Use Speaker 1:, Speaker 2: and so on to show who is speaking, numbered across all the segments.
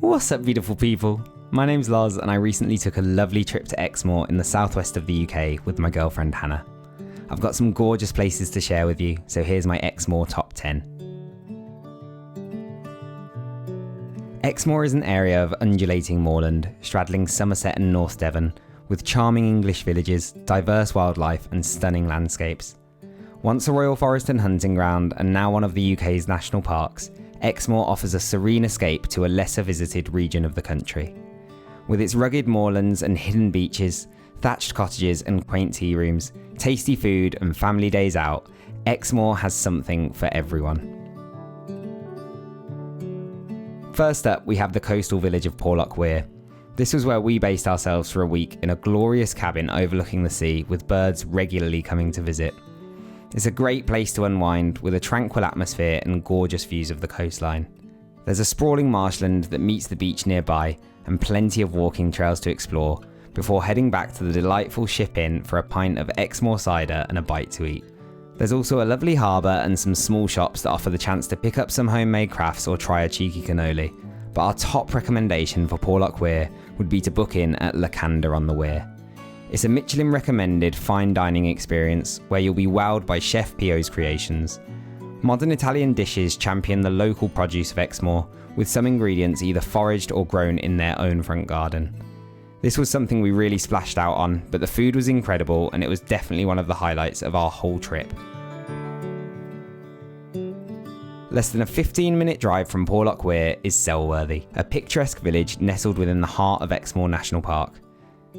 Speaker 1: What's up, beautiful people? My name's Loz and I recently took a lovely trip to Exmoor in the southwest of the UK with my girlfriend Hannah. I've got some gorgeous places to share with you, so here's my Exmoor top 10. Exmoor is an area of undulating moorland, straddling Somerset and North Devon, with charming English villages, diverse wildlife and stunning landscapes. Once a royal forest and hunting ground, and now one of the UK's national parks, Exmoor offers a serene escape to a lesser visited region of the country. With its rugged moorlands and hidden beaches, thatched cottages and quaint tea rooms, tasty food and family days out, Exmoor has something for everyone. First up, we have the coastal village of Porlock Weir. This was where we based ourselves for a week in a glorious cabin overlooking the sea, with birds regularly coming to visit. It's a great place to unwind, with a tranquil atmosphere and gorgeous views of the coastline. There's a sprawling marshland that meets the beach nearby, and plenty of walking trails to explore, before heading back to the delightful Ship Inn for a pint of Exmoor cider and a bite to eat. There's also a lovely harbour and some small shops that offer the chance to pick up some homemade crafts or try a cheeky cannoli, but our top recommendation for Porlock Weir would be to book in at Lacanda on the Weir. It's a Michelin recommended fine dining experience where you'll be wowed by Chef Pio's creations. Modern Italian dishes champion the local produce of Exmoor, with some ingredients either foraged or grown in their own front garden. This was something we really splashed out on, but the food was incredible and it was definitely one of the highlights of our whole trip. Less than a 15-minute drive from Porlock Weir is Selworthy, a picturesque village nestled within the heart of Exmoor National Park.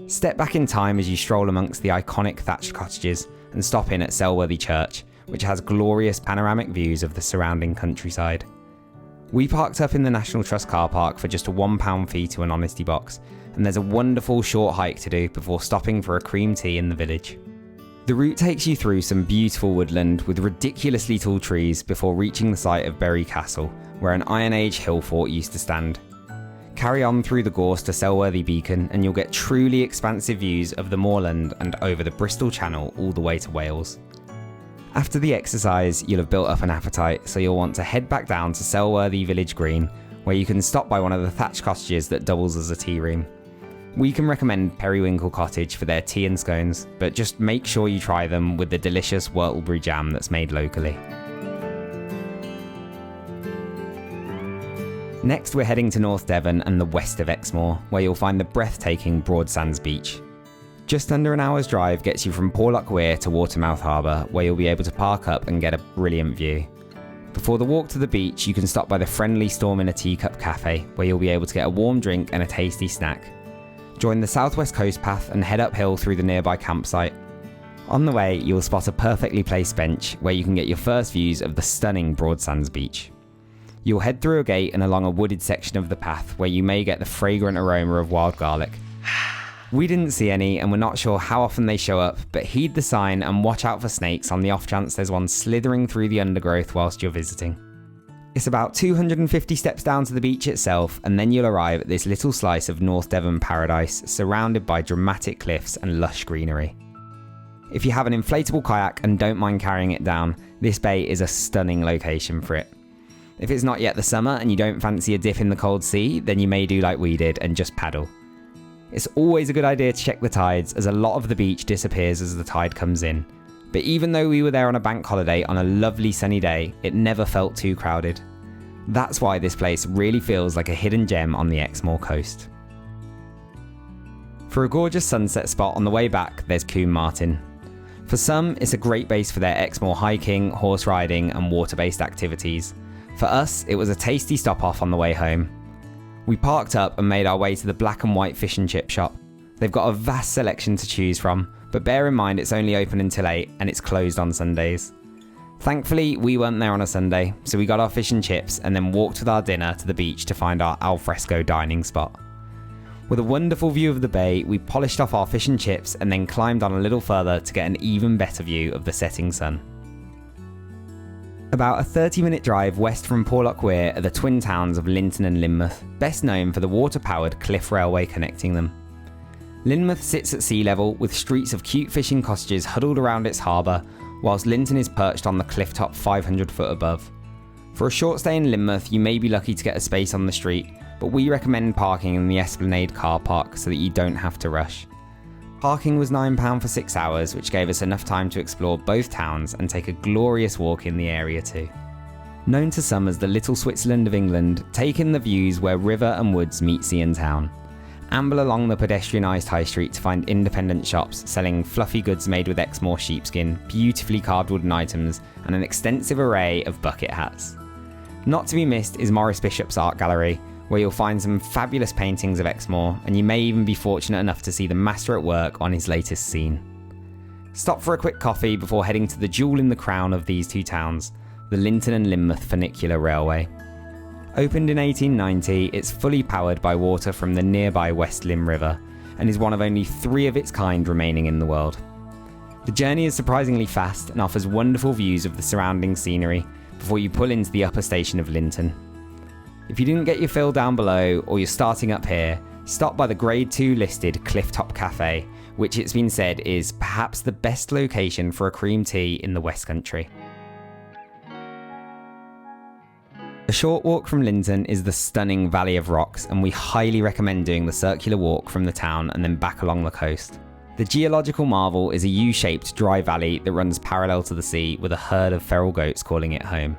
Speaker 1: Step back in time as you stroll amongst the iconic thatched cottages and stop in at Selworthy Church, which has glorious panoramic views of the surrounding countryside. We parked up in the National Trust car park for just a £1 fee to an honesty box, and there's a wonderful short hike to do before stopping for a cream tea in the village. The route takes you through some beautiful woodland with ridiculously tall trees before reaching the site of Bury Castle, where an Iron Age hill fort used to stand. Carry on through the gorse to Selworthy Beacon and you'll get truly expansive views of the moorland and over the Bristol Channel all the way to Wales. After the exercise, you'll have built up an appetite, so you'll want to head back down to Selworthy Village Green, where you can stop by one of the thatched cottages that doubles as a tea room. We can recommend Periwinkle Cottage for their tea and scones, but just make sure you try them with the delicious whortleberry jam that's made locally. Next, we're heading to North Devon and the west of Exmoor, where you'll find the breathtaking Broadsands Beach. Just under an hour's drive gets you from Porlock Weir to Watermouth Harbour, where you'll be able to park up and get a brilliant view. Before the walk to the beach, you can stop by the friendly Storm in a Teacup cafe, where you'll be able to get a warm drink and a tasty snack. Join the southwest coast path and head uphill through the nearby campsite. On the way, you'll spot a perfectly placed bench, where you can get your first views of the stunning Broadsands Beach. You'll head through a gate and along a wooded section of the path where you may get the fragrant aroma of wild garlic. We didn't see any and we're not sure how often they show up, but heed the sign and watch out for snakes on the off chance there's one slithering through the undergrowth whilst you're visiting. It's about 250 steps down to the beach itself, and then you'll arrive at this little slice of North Devon paradise surrounded by dramatic cliffs and lush greenery. If you have an inflatable kayak and don't mind carrying it down, this bay is a stunning location for it. If it's not yet the summer and you don't fancy a dip in the cold sea, then you may do like we did and just paddle. It's always a good idea to check the tides, as a lot of the beach disappears as the tide comes in. But even though we were there on a bank holiday on a lovely sunny day, it never felt too crowded. That's why this place really feels like a hidden gem on the Exmoor coast. For a gorgeous sunset spot on the way back, there's Combe Martin. For some, it's a great base for their Exmoor hiking, horse riding and water-based activities. For us, it was a tasty stop off on the way home. We parked up and made our way to the black and white fish and chip shop. They've got a vast selection to choose from, but bear in mind it's only open until 8 and it's closed on Sundays. Thankfully, we weren't there on a Sunday, so we got our fish and chips and then walked with our dinner to the beach to find our alfresco dining spot. With a wonderful view of the bay, we polished off our fish and chips and then climbed on a little further to get an even better view of the setting sun. About a 30-minute drive west from Porlock Weir are the twin towns of Lynton and Lynmouth, best known for the water-powered cliff railway connecting them. Lynmouth sits at sea level with streets of cute fishing cottages huddled around its harbour, whilst Lynton is perched on the cliff top 500 foot above. For a short stay in Lynmouth, you may be lucky to get a space on the street, but we recommend parking in the Esplanade car park so that you don't have to rush. Parking was £9 for 6 hours, which gave us enough time to explore both towns and take a glorious walk in the area too. Known to some as the Little Switzerland of England, take in the views where river and woods meet sea and town. Amble along the pedestrianised high street to find independent shops selling fluffy goods made with Exmoor sheepskin, beautifully carved wooden items, and an extensive array of bucket hats. Not to be missed is Maurice Bishop's art gallery, where you'll find some fabulous paintings of Exmoor, and you may even be fortunate enough to see the master at work on his latest scene. Stop for a quick coffee before heading to the jewel in the crown of these two towns, the Lynton and Lynmouth Funicular Railway. Opened in 1890, it's fully powered by water from the nearby West Lym River and is one of only 3 of its kind remaining in the world. The journey is surprisingly fast and offers wonderful views of the surrounding scenery before you pull into the upper station of Lynton. If you didn't get your fill down below or you're starting up here, stop by the Grade 2 listed Clifftop Cafe, which it's been said is perhaps the best location for a cream tea in the West Country. A short walk from Lynton is the stunning Valley of Rocks, and we highly recommend doing the circular walk from the town and then back along the coast. The geological marvel is a U-shaped dry valley that runs parallel to the sea with a herd of feral goats calling it home.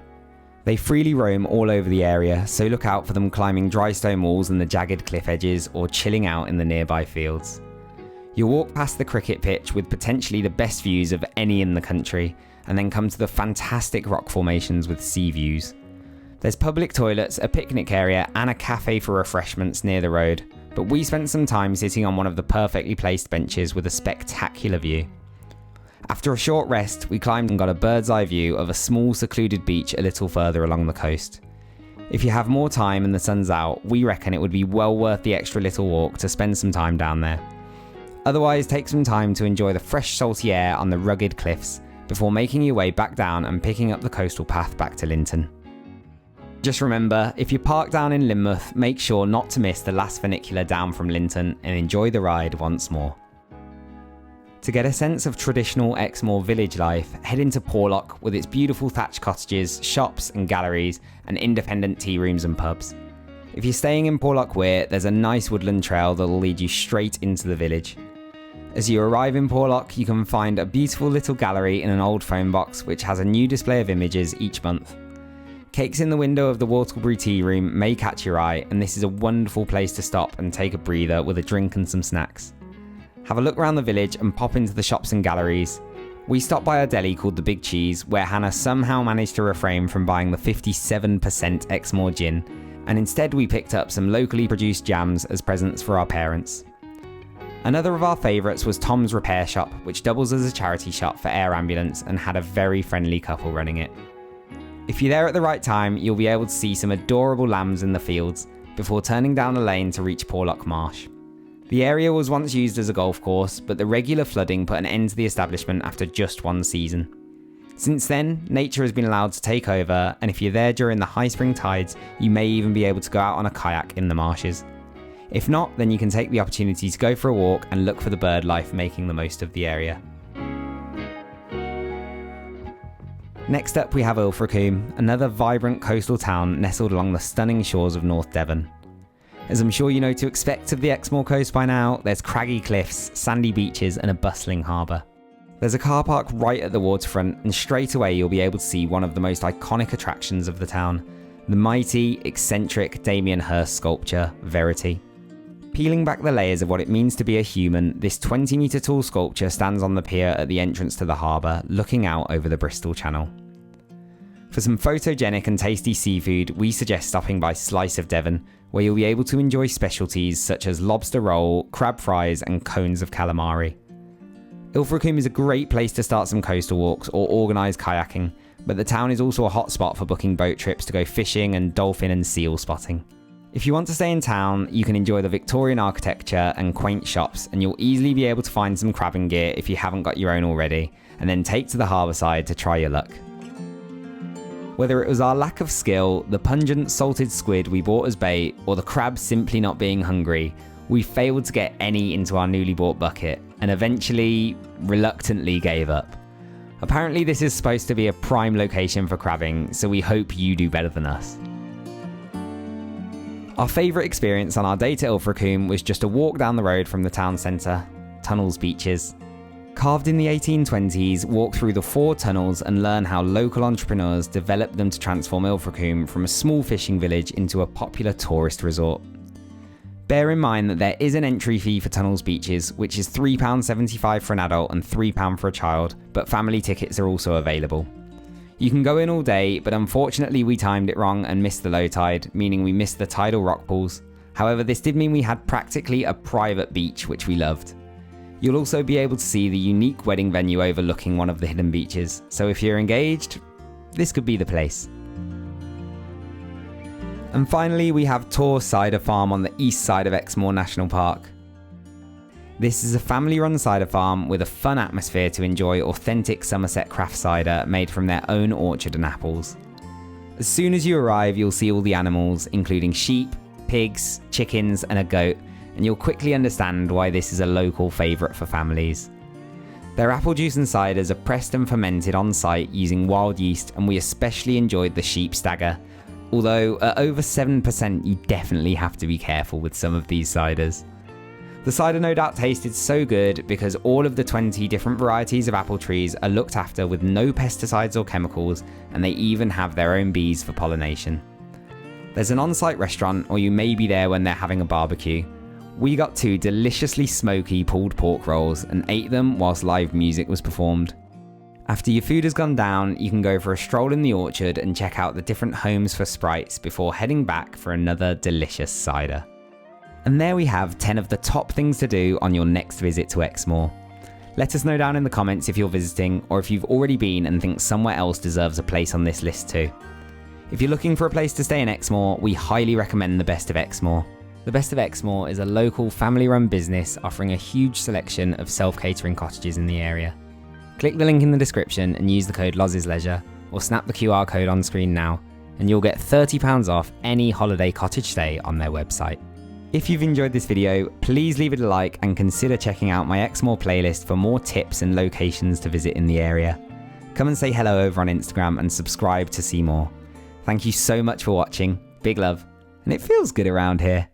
Speaker 1: They freely roam all over the area, so look out for them climbing dry stone walls and the jagged cliff edges or chilling out in the nearby fields. You'll walk past the cricket pitch with potentially the best views of any in the country, and then come to the fantastic rock formations with sea views. There's public toilets, a picnic area, and a cafe for refreshments near the road, but we spent some time sitting on one of the perfectly placed benches with a spectacular view. After a short rest, we climbed and got a bird's eye view of a small secluded beach a little further along the coast. If you have more time and the sun's out, we reckon it would be well worth the extra little walk to spend some time down there. Otherwise, take some time to enjoy the fresh salty air on the rugged cliffs before making your way back down and picking up the coastal path back to Lynton. Just remember, if you park down in Lynmouth, make sure not to miss the last funicular down from Lynton and enjoy the ride once more. To get a sense of traditional Exmoor village life, head into Porlock with its beautiful thatched cottages, shops and galleries, and independent tea rooms and pubs. If you're staying in Porlock Weir, there's a nice woodland trail that'll lead you straight into the village. As you arrive in Porlock, you can find a beautiful little gallery in an old phone box which has a new display of images each month. Cakes in the window of the Whortleberry Tea Room may catch your eye, and this is a wonderful place to stop and take a breather with a drink and some snacks. Have a look around the village and pop into the shops and galleries. We stopped by a deli called The Big Cheese, where Hannah somehow managed to refrain from buying the 57% Exmoor gin, and instead we picked up some locally produced jams as presents for our parents. Another of our favourites was Tom's Repair Shop, which doubles as a charity shop for Air Ambulance and had a very friendly couple running it. If you're there at the right time, you'll be able to see some adorable lambs in the fields before turning down a lane to reach Porlock Marsh. The area was once used as a golf course, but the regular flooding put an end to the establishment after just one season. Since then, nature has been allowed to take over, and if you're there during the high spring tides, you may even be able to go out on a kayak in the marshes. If not, then you can take the opportunity to go for a walk and look for the bird life making the most of the area. Next up we have Ilfracombe, another vibrant coastal town nestled along the stunning shores of North Devon. As I'm sure you know to expect of the Exmoor coast by now, there's craggy cliffs, sandy beaches and a bustling harbour. There's a car park right at the waterfront, and straight away you'll be able to see one of the most iconic attractions of the town, the mighty, eccentric Damien Hirst sculpture, Verity. Peeling back the layers of what it means to be a human, this 20-metre tall sculpture stands on the pier at the entrance to the harbour, looking out over the Bristol Channel. For some photogenic and tasty seafood, we suggest stopping by Slice of Devon, where you'll be able to enjoy specialties such as lobster roll, crab fries and cones of calamari. Ilfracombe is a great place to start some coastal walks or organised kayaking, but the town is also a hot spot for booking boat trips to go fishing and dolphin and seal spotting. If you want to stay in town, you can enjoy the Victorian architecture and quaint shops, and you'll easily be able to find some crabbing gear if you haven't got your own already, and then take to the harbour side to try your luck. Whether it was our lack of skill, the pungent salted squid we bought as bait, or the crab simply not being hungry, we failed to get any into our newly bought bucket, and eventually, reluctantly gave up. Apparently this is supposed to be a prime location for crabbing, so we hope you do better than us. Our favourite experience on our day to Ilfracombe was just a walk down the road from the town centre, Tunnels Beaches. Carved in the 1820s, walk through the 4 tunnels and learn how local entrepreneurs developed them to transform Ilfracombe from a small fishing village into a popular tourist resort. Bear in mind that there is an entry fee for Tunnels Beaches, which is £3.75 for an adult and £3 for a child, but family tickets are also available. You can go in all day, but unfortunately we timed it wrong and missed the low tide, meaning we missed the tidal rock pools. However, this did mean we had practically a private beach, which we loved. You'll also be able to see the unique wedding venue overlooking one of the hidden beaches, so if you're engaged, this could be the place. And finally, we have Torre Cider Farm on the east side of Exmoor National Park. This is a family-run cider farm with a fun atmosphere to enjoy authentic Somerset craft cider made from their own orchard and apples. As soon as you arrive, you'll see all the animals, including sheep, pigs, chickens, and a goat, and you'll quickly understand why this is a local favourite for families. Their apple juice and ciders are pressed and fermented on site using wild yeast, and we especially enjoyed the sheep stagger. Although at over 7%, you definitely have to be careful with some of these ciders. The cider no doubt tasted so good because all of the 20 different varieties of apple trees are looked after with no pesticides or chemicals, and they even have their own bees for pollination. There's an on-site restaurant, or you may be there when they're having a barbecue. We got 2 deliciously smoky pulled pork rolls and ate them whilst live music was performed. After your food has gone down, you can go for a stroll in the orchard and check out the different homes for sprites before heading back for another delicious cider. And there we have 10 of the top things to do on your next visit to Exmoor. Let us know down in the comments if you're visiting, or if you've already been and think somewhere else deserves a place on this list too. If you're looking for a place to stay in Exmoor, we highly recommend the Best of Exmoor. The Best of Exmoor is a local family-run business offering a huge selection of self-catering cottages in the area. Click the link in the description and use the code LOZESLeisure, or snap the QR code on screen now, and you'll get £30 off any holiday cottage stay on their website. If you've enjoyed this video, please leave it a like and consider checking out my Exmoor playlist for more tips and locations to visit in the area. Come and say hello over on Instagram and subscribe to see more. Thank you so much for watching, big love, and it feels good around here.